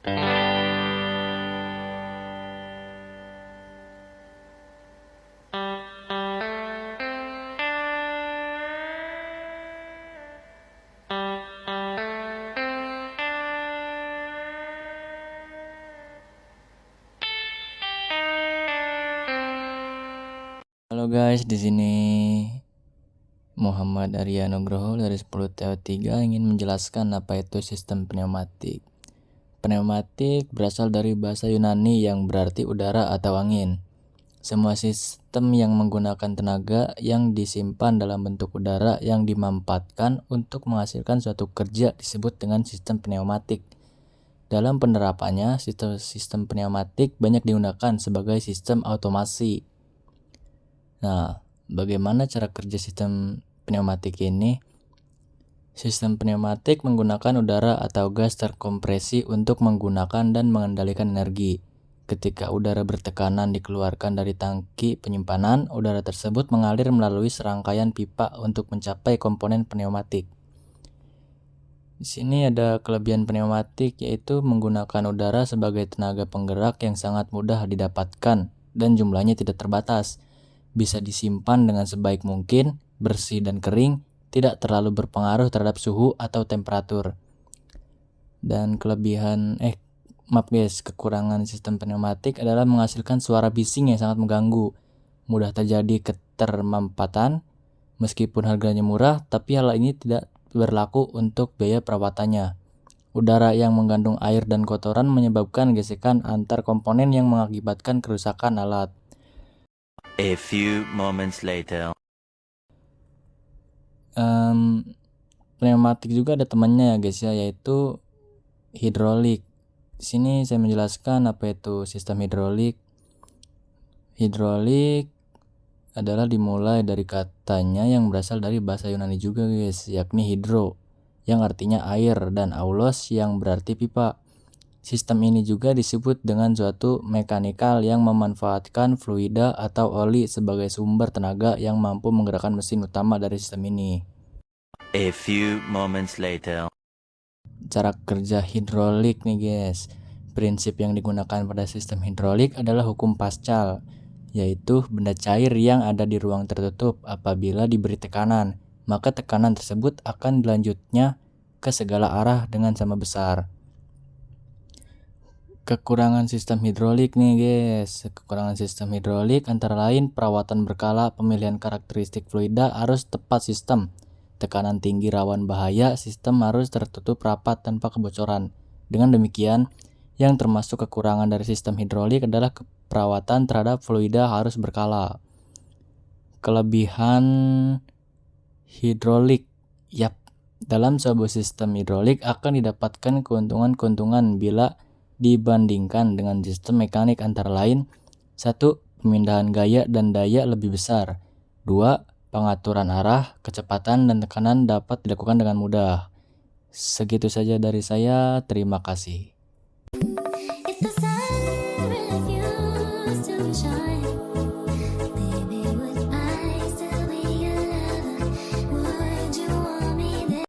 Halo guys, di sini Muhammad Arya Nugroho dari 10 TO3 ingin menjelaskan apa itu sistem pneumatik. Pneumatik berasal dari bahasa Yunani yang berarti udara atau angin. Semua sistem yang menggunakan tenaga yang disimpan dalam bentuk udara yang dimanfaatkan untuk menghasilkan suatu kerja disebut dengan sistem pneumatik. Dalam penerapannya, sistem pneumatik banyak digunakan sebagai sistem otomasi. Nah, bagaimana cara kerja sistem pneumatik ini? Sistem pneumatik menggunakan udara atau gas terkompresi untuk menggunakan dan mengendalikan energi. Ketika udara bertekanan dikeluarkan dari tangki penyimpanan, udara tersebut mengalir melalui serangkaian pipa untuk mencapai komponen pneumatik. Di sini ada kelebihan pneumatik, yaitu menggunakan udara sebagai tenaga penggerak yang sangat mudah didapatkan dan jumlahnya tidak terbatas. Bisa disimpan dengan sebaik mungkin, bersih dan kering, tidak terlalu berpengaruh terhadap suhu atau temperatur. Dan kekurangan sistem pneumatik adalah menghasilkan suara bising yang sangat mengganggu, mudah terjadi ketermampatan. Meskipun harganya murah, tapi hal ini tidak berlaku untuk biaya perawatannya. Udara yang mengandung air dan kotoran menyebabkan gesekan antar komponen yang mengakibatkan kerusakan alat. A few moments later. Pneumatik juga ada temannya ya guys ya, yaitu hidrolik. Di sini saya menjelaskan apa itu sistem hidrolik. Hidrolik adalah dimulai dari katanya yang berasal dari bahasa Yunani juga guys, yakni hidro yang artinya air dan aulos yang berarti pipa. Sistem ini juga disebut dengan suatu mekanikal yang memanfaatkan fluida atau oli sebagai sumber tenaga yang mampu menggerakkan mesin utama dari sistem ini. A few moments later. Cara kerja hidrolik nih guys. Prinsip yang digunakan pada sistem hidrolik adalah hukum Pascal, yaitu benda cair yang ada di ruang tertutup apabila diberi tekanan, maka tekanan tersebut akan dilanjutnya ke segala arah dengan sama besar. Kekurangan sistem hidrolik nih guys. Kekurangan sistem hidrolik antara lain perawatan berkala, pemilihan karakteristik fluida, arus tepat sistem, tekanan tinggi rawan bahaya, sistem harus tertutup rapat tanpa kebocoran. Dengan demikian, yang termasuk kekurangan dari sistem hidrolik adalah perawatan terhadap fluida harus berkala. Kelebihan hidrolik. Dalam sebuah sistem hidrolik akan didapatkan keuntungan-keuntungan bila dibandingkan dengan sistem mekanik antara lain: 1. Pemindahan gaya dan daya lebih besar. 2. Pengaturan arah, kecepatan, dan tekanan dapat dilakukan dengan mudah. Segitu saja dari saya, terima kasih.